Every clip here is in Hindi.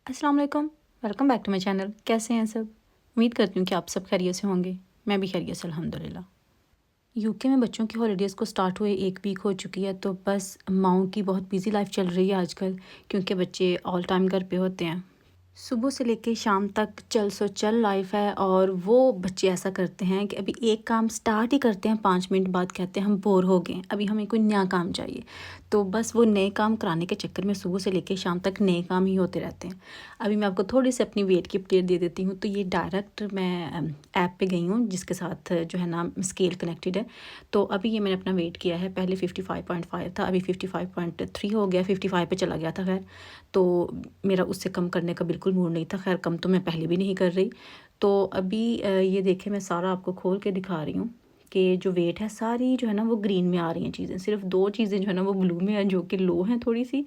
अस्सलाम वालेकुम। Welcome back to my channel. कैसे हैं सब? उम्मीद करती हूँ कि आप सब खैरियत से होंगे। मैं भी खैरियत से अल्हम्दुलिल्लाह। यूके में बच्चों की हॉलीडेज़ को स्टार्ट हुए 1 वीक हो चुकी है, तो बस माओं की बहुत बिज़ी लाइफ चल रही है आजकल, क्योंकि बच्चे ऑल टाइम घर पे होते हैं। सुबह से लेके शाम तक चल सो चल लाइफ है, और वो बच्चे ऐसा करते हैं कि अभी एक काम स्टार्ट ही करते हैं, 5 मिनट बाद कहते हैं हम बोर हो गए, अभी हमें कोई नया काम चाहिए। तो बस वो नए काम कराने के चक्कर में सुबह से लेके शाम तक नए काम ही होते रहते हैं। अभी मैं आपको थोड़ी सी अपनी वेट की अपडेट दे देती हूँ। तो ये डायरेक्ट मैं ऐप पे गई हूँ जिसके साथ जो है ना स्केल कनेक्टेड है। तो अभी ये मैंने अपना वेट किया है। पहले 55.5 था, अभी 55.3 हो गया, 55 पे चला गया था। खैर, तो मेरा उससे कम करने का बिल्कुल मूड नहीं था। खैर, कम तो मैं पहले भी नहीं कर रही। तो अभी ये देखें, मैं सारा आपको खोल के दिखा रही हूँ कि जो वेट है सारी जो है ना वो ग्रीन में आ रही हैं चीज़ें। सिर्फ 2 चीज़ें जो है ना वो ब्लू में हैं, जो कि लो हैं थोड़ी सी।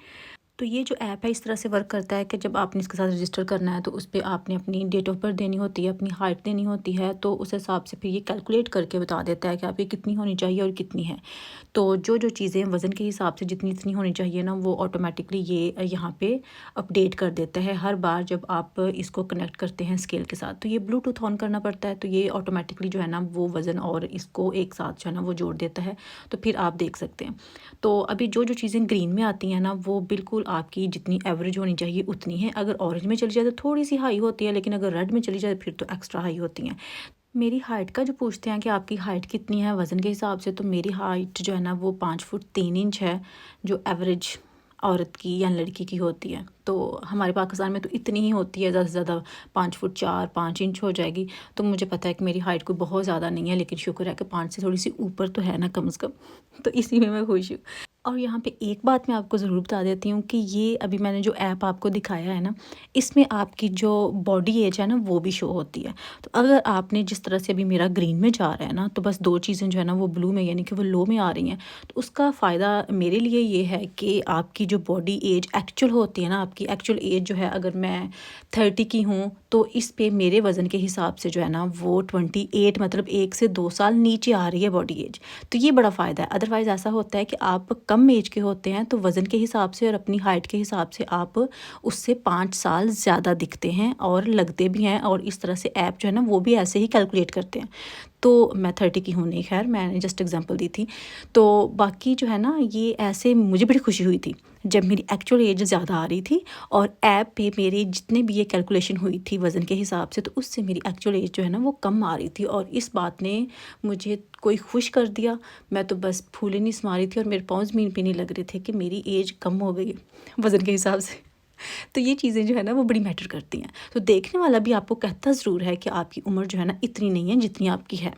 तो ये जो ऐप है इस तरह से वर्क करता है कि जब आपने इसके साथ रजिस्टर करना है तो उस पे आपने अपनी डेट ऑफ बर्थ देनी होती है, अपनी हाइट देनी होती है। तो उस हिसाब से फिर ये कैलकुलेट करके बता देता है कि आप ये कितनी होनी चाहिए और कितनी है। तो जो चीज़ें वज़न के हिसाब से जितनी जितनी होनी चाहिए ना, वो ऑटोमेटिकली ये यहाँ पे अपडेट कर देता है हर बार जब आप इसको कनेक्ट करते हैं स्केल के साथ। तो ये ब्लूटूथ ऑन करना पड़ता है, तो ये ऑटोमेटिकली जो है ना वो वज़न और इसको एक साथ जो है ना वो जोड़ देता है। तो फिर आप देख सकते हैं। तो अभी जो चीज़ें ग्रीन में आती हैं ना, वो बिल्कुल आपकी जितनी एवरेज होनी चाहिए उतनी है। अगर ऑरेंज में चली जाए तो थोड़ी सी हाई होती है, लेकिन अगर रेड में चली जाए फिर तो एक्स्ट्रा हाई होती हैं। मेरी हाइट का जो पूछते हैं कि आपकी हाइट कितनी है वज़न के हिसाब से, तो मेरी हाइट जो है ना वो 5 फुट 3 इंच है, जो एवरेज औरत की या लड़की की होती है। तो हमारे पाकिस्तान में तो इतनी ही होती है, ज़्यादा से ज़्यादा 5 फुट 4 5 इंच हो जाएगी। तो मुझे पता है कि मेरी हाइट कोई बहुत ज़्यादा नहीं है, लेकिन शुक्र है कि 5 से थोड़ी सी ऊपर तो है ना कम से कम। तो इसी में मैं खुश हूँ। और यहाँ पे एक बात मैं आपको ज़रूर बता देती हूँ कि ये अभी मैंने जो ऐप आपको दिखाया है ना, इसमें आपकी जो बॉडी एज है ना वो भी शो होती है। तो अगर आपने जिस तरह से अभी मेरा ग्रीन में जा रहा है ना, तो बस 2 चीज़ें जो है ना वो ब्लू में यानी कि वो लो में आ रही हैं। तो उसका फ़ायदा मेरे लिए ये है कि आपकी जो बॉडी एज एक्चुअल होती है ना, आपकी एक्चुअल एज जो है, अगर मैं 30 की हूँ तो इस पे मेरे वज़न के हिसाब से जो है ना वो 28, मतलब 1 से 2 साल नीचे आ रही है बॉडी एज। तो ये बड़ा फ़ायदा है। अदरवाइज़ ऐसा होता है कि आप कम एज के होते हैं तो वज़न के हिसाब से और अपनी हाइट के हिसाब से आप उससे 5 साल ज़्यादा दिखते हैं और लगते भी हैं। और इस तरह से ऐप जो है ना वो भी ऐसे ही कैलकुलेट करते हैं। तो मैं 30 की हूँ नहीं, खैर मैंने जस्ट एग्जांपल दी थी। तो बाकी जो है ना ये ऐसे मुझे बड़ी खुशी हुई थी जब मेरी एक्चुअल एज ज़्यादा आ रही थी, और ऐप पे मेरे जितने भी ये कैलकुलेशन हुई थी वज़न के हिसाब से, तो उससे मेरी एक्चुअल एज जो है ना वो कम आ रही थी। और इस बात ने मुझे कोई खुश कर दिया। मैं तो बस फूले नहीं समा रही थी और मेरे पाँव ज़मीन पे नहीं लग रहे थे कि मेरी एज कम हो गई वज़न के हिसाब से। तो ये चीज़ें जो है ना वो बड़ी मैटर करती हैं। तो देखने वाला भी आपको कहता ज़रूर है कि आपकी उम्र जो है ना इतनी नहीं है जितनी आपकी है।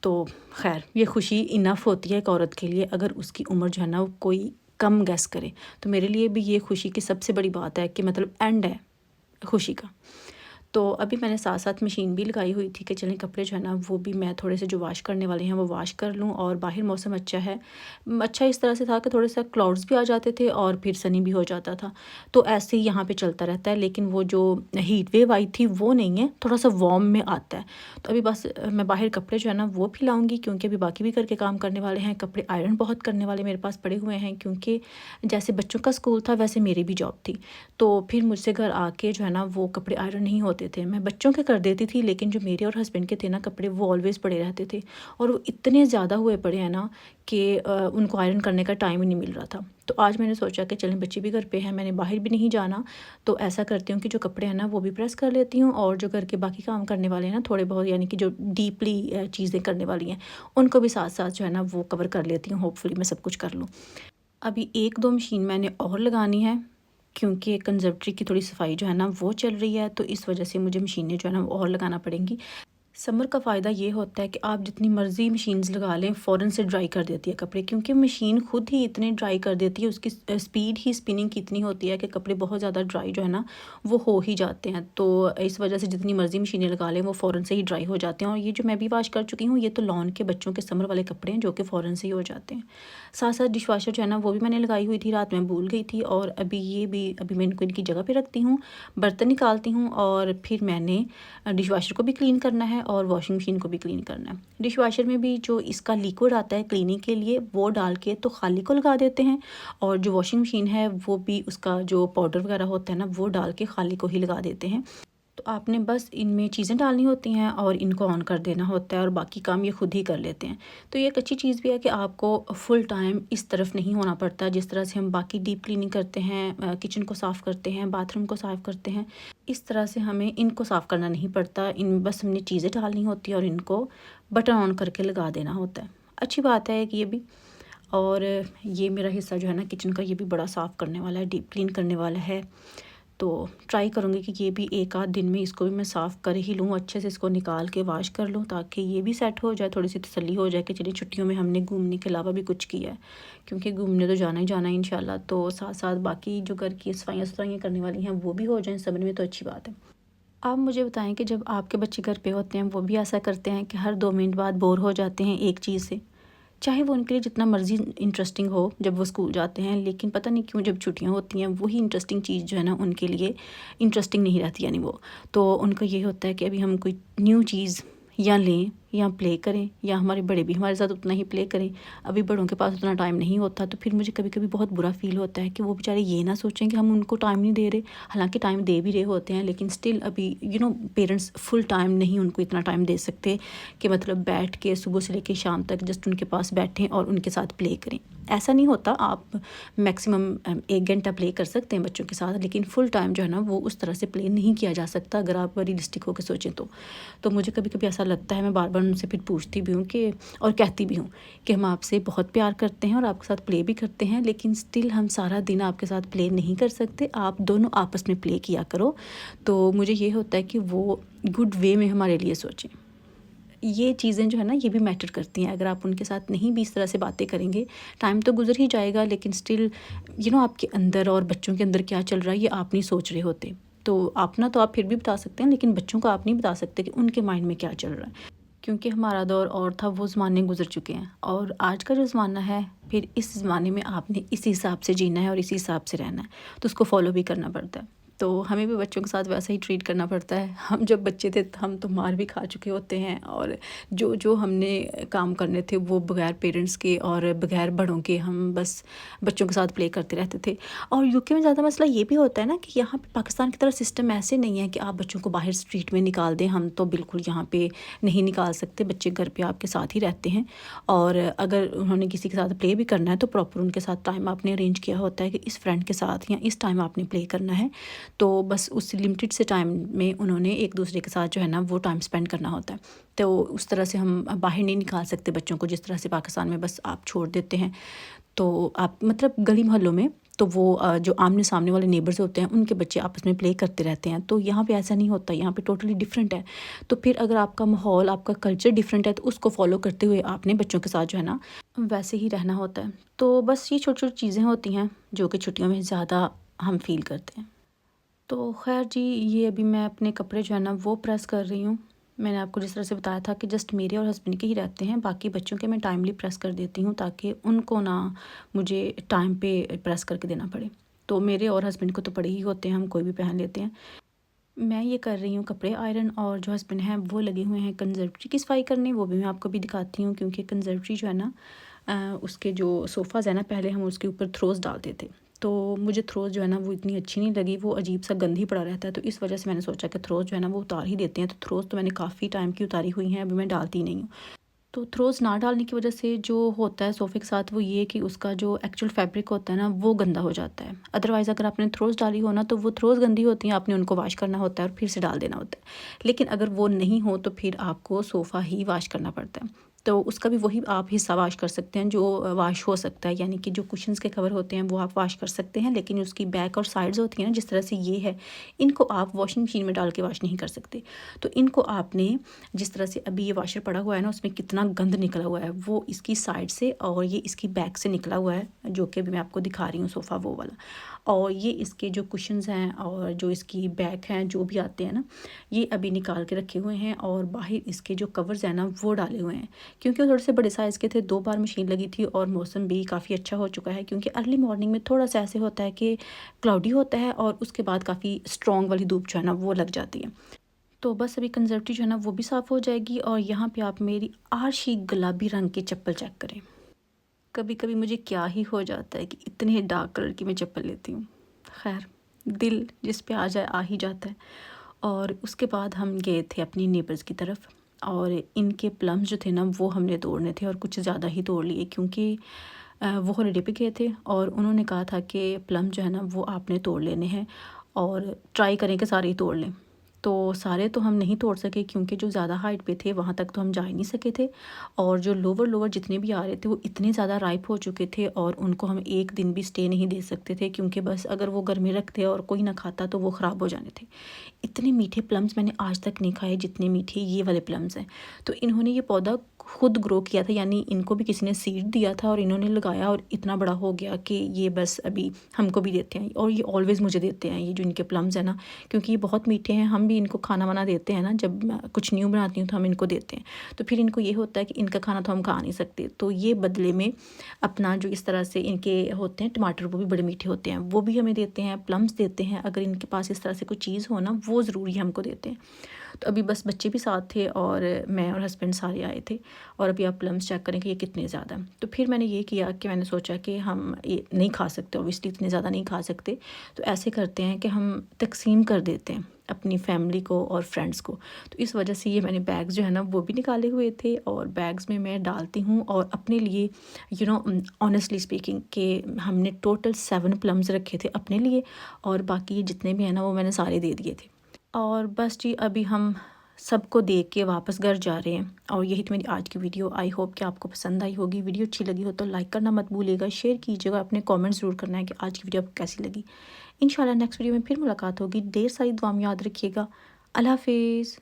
तो खैर, ये खुशी इनफ होती है एक औरत के लिए, अगर उसकी उम्र जो है ना वो कोई कम गेस करे। तो मेरे लिए भी ये खुशी की सबसे बड़ी बात है कि मतलब एंड है खुशी का। तो अभी मैंने साथ साथ मशीन भी लगाई हुई थी कि चलें कपड़े जो है ना वो भी मैं थोड़े से जो वॉश करने वाले हैं वो वॉश कर लूँ। और बाहर मौसम अच्छा है। अच्छा इस तरह से था कि थोड़े सा क्लाउड्स भी आ जाते थे और फिर सनी भी हो जाता था। तो ऐसे ही यहाँ पे चलता रहता है, लेकिन वो जो हीट वेव आई थी वो नहीं है, थोड़ा सा वार्म में आता है। तो अभी बस मैं बाहर कपड़े जो है ना वो फैलाऊँगी, क्योंकि अभी बाकी भी करके काम करने वाले हैं। कपड़े आयरन बहुत करने वाले मेरे पास पड़े हुए हैं, क्योंकि जैसे बच्चों का स्कूल था वैसे मेरी भी जॉब थी। तो फिर मुझसे घर आके जो है ना वो कपड़े आयरन नहीं होते थे। मैं बच्चों के कर देती थी, लेकिन जो मेरे और हस्बैंड के थे ना कपड़े, वो ऑलवेज़ पड़े रहते थे। और वो इतने ज़्यादा हुए पड़े हैं ना कि उनको आयरन करने का टाइम ही नहीं मिल रहा था। तो आज मैंने सोचा कि चलें बच्चे भी घर पे हैं, मैंने बाहर भी नहीं जाना, तो ऐसा करती हूँ कि जो कपड़े हैं ना वो भी प्रेस कर लेती हूँ, और जो घर के बाकी काम करने वाले हैं ना थोड़े बहुत, यानी कि जो डीपली चीज़ें करने वाली हैं, उनको भी साथ साथ जो है ना वो कवर कर लेती हूँ। होपफुली मैं सब कुछ कर लूँ। अभी 1-2 मशीन मैंने और लगानी है, क्योंकि कंज़र्वेटरी की थोड़ी सफाई जो है ना वो चल रही है, तो इस वजह से मुझे मशीनें जो है ना वो और लगाना पड़ेंगी। समर का फ़ायदा ये होता है कि आप जितनी मर्ज़ी मशीन्स लगा लें, फ़ौरन से ड्राई कर देती है कपड़े, क्योंकि मशीन खुद ही इतने ड्राई कर देती है, उसकी स्पीड ही स्पिनिंग की इतनी होती है कि कपड़े बहुत ज़्यादा ड्राई जो है ना वो हो ही जाते हैं। तो इस वजह से जितनी मर्ज़ी मशीनें लगा लें वो फ़ौरन से ही ड्राई हो जाते हैं। और ये जो मैं भी वॉश कर चुकी हूँ, ये तो लॉन के बच्चों के समर वाले कपड़े हैं जो कि फ़ौरन से ही हो जाते हैं। साथ साथ डिश वाशर जो है ना वो भी मैंने लगाई हुई थी, रात में भूल गई थी, और अभी ये भी अभी मैं इनको इनकी जगह पे रखती हूँ, बर्तन निकालती हूँ, और फिर मैंने डिश वाशर को भी क्लीन करना है और वॉशिंग मशीन को भी क्लीन करना है। डिश वॉशर में भी जो इसका लिक्विड आता है क्लीनिंग के लिए वो डाल के तो खाली को लगा देते हैं, और जो वॉशिंग मशीन है वो भी उसका जो पाउडर वगैरह होता है ना वो डाल के खाली को ही लगा देते हैं। तो आपने बस इनमें चीज़ें डालनी होती हैं और इनको ऑन कर देना होता है और बाकी काम ये खुद ही कर लेते हैं। तो ये एक अच्छी चीज़ भी है कि आपको फुल टाइम इस तरफ नहीं होना पड़ता। जिस तरह से हम बाकी डीप क्लीनिंग करते हैं, किचन को साफ़ करते हैं, बाथरूम को साफ़ करते हैं, इस तरह से हमें इनको साफ़ करना नहीं पड़ता। इन बस हमने चीज़ें डालनी होती है और इनको बटन ऑन करके लगा देना होता है। अच्छी बात है कि ये भी। और ये मेरा हिस्सा जो है ना किचन का, ये भी बड़ा साफ़ करने वाला है, डीप क्लीन करने वाला है। तो ट्राई करूँगी कि ये भी एक आध दिन में इसको भी मैं साफ़ कर ही लूँ, अच्छे से इसको निकाल के वॉश कर लूँ, ताकि ये भी सेट हो जाए, थोड़ी सी तसल्ली हो जाए कि चलिए छुट्टियों में हमने घूमने के अलावा भी कुछ किया है, क्योंकि घूमने तो जाना ही जाना है इंशाल्लाह। तो साथ साथ बाकी जो घर की सफाइयाँ करने वाली हैं वो भी हो जाएँ समझ में, तो अच्छी बात है। आप मुझे बताएं कि जब आपके बच्चे घर पे होते हैं वो भी ऐसा करते हैं कि हर 2 मिनट बाद बोर हो जाते हैं एक चीज़ से, चाहे वो उनके लिए जितना मर्ज़ी इंटरेस्टिंग हो जब वो स्कूल जाते हैं, लेकिन पता नहीं क्यों जब छुट्टियां होती हैं वही इंटरेस्टिंग चीज़ जो है ना उनके लिए इंटरेस्टिंग नहीं रहती, यानी वो तो उनको ये होता है कि अभी हम कोई न्यू चीज़ या लें या प्ले करें, या हमारे बड़े भी हमारे साथ उतना ही प्ले करें। अभी बड़ों के पास उतना टाइम नहीं होता, तो फिर मुझे कभी कभी बहुत बुरा फील होता है कि वो बेचारे ये ना सोचें कि हम उनको टाइम नहीं दे रहे, हालांकि टाइम दे भी रहे होते हैं, लेकिन स्टिल अभी पेरेंट्स फुल टाइम नहीं उनको इतना टाइम दे सकते कि मतलब बैठ के सुबह से लेकर शाम तक जस्ट उनके पास बैठें और उनके साथ प्ले करें। ऐसा नहीं होता, आप मैक्सिमम 1 घंटा प्ले कर सकते हैं बच्चों के साथ, लेकिन फुल टाइम जो है ना वो उस तरह से प्ले नहीं किया जा सकता अगर आप रियलिस्टिक होकर सोचें तो मुझे कभी कभी ऐसा लगता है, मैं बार बार उनसे फिर पूछती भी हूँ कि और कहती भी हूँ कि हम आपसे बहुत प्यार करते हैं और आपके साथ प्ले भी करते हैं, लेकिन स्टिल हम सारा दिन आपके साथ प्ले नहीं कर सकते, आप दोनों आपस में प्ले किया करो। तो मुझे ये होता है कि वो गुड वे में हमारे लिए सोचें। ये चीज़ें जो है ना ये भी मैटर करती हैं। अगर आप उनके साथ नहीं भी इस तरह से बातें करेंगे, टाइम तो गुजर ही जाएगा, लेकिन स्टिल आपके अंदर और बच्चों के अंदर क्या चल रहा है ये आप नहीं सोच रहे होते। तो अपना तो आप फिर भी बता सकते हैं, लेकिन बच्चों को आप नहीं बता सकते कि उनके माइंड में क्या चल रहा है, क्योंकि हमारा दौर और था, वो ज़माने गुजर चुके हैं, और आज का जो ज़माना है फिर इस ज़माने में आपने इसी हिसाब से जीना है और इसी हिसाब से रहना है, तो उसको फॉलो भी करना पड़ता है। तो हमें भी बच्चों के साथ वैसा ही ट्रीट करना पड़ता है। हम जब बच्चे थे हम तो मार भी खा चुके होते हैं, और जो जो हमने काम करने थे वो बगैर पेरेंट्स के और बगैर बड़ों के हम बस बच्चों के साथ प्ले करते रहते थे। और यूके में ज़्यादा मसला ये भी होता है ना कि यहाँ पे पाकिस्तान की तरह सिस्टम ऐसे नहीं है कि आप बच्चों को बाहर स्ट्रीट में निकाल दें। हम तो बिल्कुल यहाँ पे नहीं निकाल सकते, बच्चे घर पे आपके साथ ही रहते हैं, और अगर उन्होंने किसी के साथ प्ले भी करना है तो प्रॉपर उनके साथ टाइम आपने अरेंज किया होता है कि इस फ्रेंड के साथ या इस टाइम आपने प्ले करना है। तो बस उस लिमिटेड से टाइम में उन्होंने एक दूसरे के साथ जो है ना वो टाइम स्पेंड करना होता है। तो उस तरह से हम बाहर नहीं निकाल सकते बच्चों को, जिस तरह से पाकिस्तान में बस आप छोड़ देते हैं तो आप मतलब गली मोहल्लों में तो वो जो आमने सामने वाले नेबर्स होते हैं उनके बच्चे आपस में प्ले करते रहते हैं। तो यहाँ पे ऐसा नहीं होता, यहाँ पे टोटली डिफरेंट है। तो फिर अगर आपका माहौल, आपका कल्चर डिफरेंट है तो उसको फॉलो करते हुए आपने बच्चों के साथ जो है ना वैसे ही रहना होता है। तो बस ये छोटी छोटी चीज़ें होती हैं जो कि छुट्टियों में ज़्यादा हम फील करते हैं। तो खैर जी, ये अभी मैं अपने कपड़े जो है ना वो प्रेस कर रही हूँ। मैंने आपको जिस तरह से बताया था कि जस्ट मेरे और हस्बैंड के ही रहते हैं, बाकी बच्चों के मैं टाइमली प्रेस कर देती हूँ ताकि उनको ना मुझे टाइम पे प्रेस करके देना पड़े। तो मेरे और हस्बैंड को तो पड़े ही होते हैं, हम कोई भी पहन लेते हैं। मैं ये कर रही हूँ कपड़े आयरन, और जो हस्बैंड हैं वो लगे हुए हैं कंजर्वेटरी की सफाई करने। वो भी मैं आपको भी दिखाती हूँ, क्योंकि कंजर्वेटरी जो है ना उसके जो सोफ़ाज़ है ना पहले हम उसके ऊपर थ्रोस डालते थे, तो मुझे थ्रोस जो है ना वो इतनी अच्छी नहीं लगी, वो अजीब सा गंद ही पड़ा रहता है। तो इस वजह से मैंने सोचा कि थ्रोस जो है ना वो उतार ही देते हैं। तो थ्रोस तो मैंने काफ़ी टाइम की उतारी हुई हैं, अभी मैं डालती नहीं हूँ। तो थ्रोस ना डालने की वजह से जो होता है सोफ़े के साथ वो ये कि उसका जो एक्चुअल फैब्रिक होता है ना वो गंदा हो जाता है। अदरवाइज़ अगर आपने थ्रोस डाली हो ना तो वो थ्रोस गंदी होती हैं, आपने उनको वॉश करना होता है और फिर से डाल देना होता है। लेकिन अगर वो नहीं हो तो फिर आपको सोफ़ा ही वॉश करना पड़ता है। तो उसका भी वही आप हिस्सा वॉश कर सकते हैं जो वॉश हो सकता है, यानी कि जो कुशन्स के कवर होते हैं वो आप वॉश कर सकते हैं, लेकिन उसकी बैक और साइड्स होती हैं ना जिस तरह से ये है, इनको आप वॉशिंग मशीन में डाल के वॉश नहीं कर सकते। तो इनको आपने जिस तरह से अभी ये वॉशर पड़ा हुआ है ना उसमें कितना गंद निकला हुआ है, वो इसकी साइड से और ये इसकी बैक से निकला हुआ है, जो कि अभी मैं आपको दिखा रही हूँ सोफ़ा वो वाला। और ये इसके जो कुशन्स हैं और जो इसकी बैक हैं जो भी आते हैं ना, ये अभी निकाल के रखे हुए हैं, और बाहर इसके जो कवर्स हैं ना वो डाले हुए हैं, क्योंकि वो थोड़े से बड़े साइज़ के थे। 2 बार मशीन लगी थी और मौसम भी काफ़ी अच्छा हो चुका है, क्योंकि अर्ली मॉर्निंग में थोड़ा सा ऐसे होता है कि क्लाउडी होता है और उसके बाद काफ़ी स्ट्रॉन्ग वाली धूप जो है ना वो लग जाती है। तो बस अभी कंजर्वेटिव जो है ना वो भी साफ़ हो जाएगी और यहाँ पे आप मेरी आर्शी गुलाबी रंग की चप्पल चेक करें। कभी कभी मुझे क्या ही हो जाता है कि इतने डार्क कलर की मैं चप्पल लेती हूँ। खैर, दिल जिस पे आ जाए आ ही जाता है। और उसके बाद हम गए थे अपनी नेबर्स की तरफ और इनके प्लम्स जो थे ना वो हमने तोड़ने थे और कुछ ज़्यादा ही तोड़ लिए क्योंकि वो हॉलीडे पे गए थे और उन्होंने कहा था कि प्लम जो है ना वो आपने तोड़ लेने हैं और ट्राई करें कि सारे ही तोड़ लें। तो सारे तो हम नहीं तोड़ सके क्योंकि जो ज़्यादा हाइट पे थे वहाँ तक तो हम जा ही नहीं सके थे और जो लोअर जितने भी आ रहे थे वो इतने ज़्यादा राइप हो चुके थे और उनको हम एक दिन भी स्टे नहीं दे सकते थे क्योंकि बस अगर वो घर में रखते और कोई ना खाता तो वो ख़राब हो जाने थे। इतने मीठे प्लम्स मैंने आज तक नहीं खाए जितने मीठे ये वाले प्लम्स हैं। तो इन्होंने ये पौधा खुद ग्रो किया था, यानी इनको भी किसी ने सीड दिया था और इन्होंने लगाया और इतना बड़ा हो गया कि ये बस अभी हमको भी देते हैं और ये ऑलवेज़ मुझे देते हैं ये जो इनके प्लम्स हैं ना, क्योंकि ये बहुत मीठे हैं। हम भी इनको खाना वाना देते हैं ना, जब मैं कुछ न्यू बनाती हूँ तो हम इनको देते हैं। तो फिर इनको ये होता है कि इनका खाना तो हम खा नहीं सकते, तो ये बदले में अपना जो इस तरह से इनके होते हैं टमाटर वो भी बड़े मीठे होते हैं वो भी हमें देते हैं, प्लम्स देते हैं। अगर इनके पास इस तरह से कोई चीज़ हो ना वो ज़रूरी हमको देते हैं। तो अभी बस बच्चे भी साथ थे और मैं और हस्बैंड सारे आए थे और अभी आप प्लम्स चेक करें कि ये कितने ज़्यादा हैं। तो फिर मैंने ये किया कि मैंने सोचा कि हम ये नहीं खा सकते, ऑब्वियसली इतने ज़्यादा नहीं खा सकते, तो ऐसे करते हैं कि हम तकसीम कर देते हैं अपनी फैमिली को और फ्रेंड्स को। तो इस वजह से ये मैंने बैग्स जो है ना वो भी निकाले हुए थे और बैग्स में मैं डालती हूँ और अपने लिए ऑनेस्टली स्पीकिंग कि हमने टोटल 7 प्लम्स रखे थे अपने लिए और बाकी जितने भी हैं ना वो मैंने सारे दे दिए थे। और बस जी अभी हम सबको देख के वापस घर जा रहे हैं और यही तो मेरी आज की वीडियो। आई होप कि आपको पसंद आई होगी। वीडियो अच्छी लगी हो तो लाइक करना मत भूलिएगा, शेयर कीजिएगा, अपने कमेंट ज़रूर करना है कि आज की वीडियो आपको कैसी लगी। इंशाल्लाह नेक्स्ट वीडियो में फिर मुलाकात होगी। ढेर सारी दुआ में याद रखिएगा। अल्लाह हाफिज़।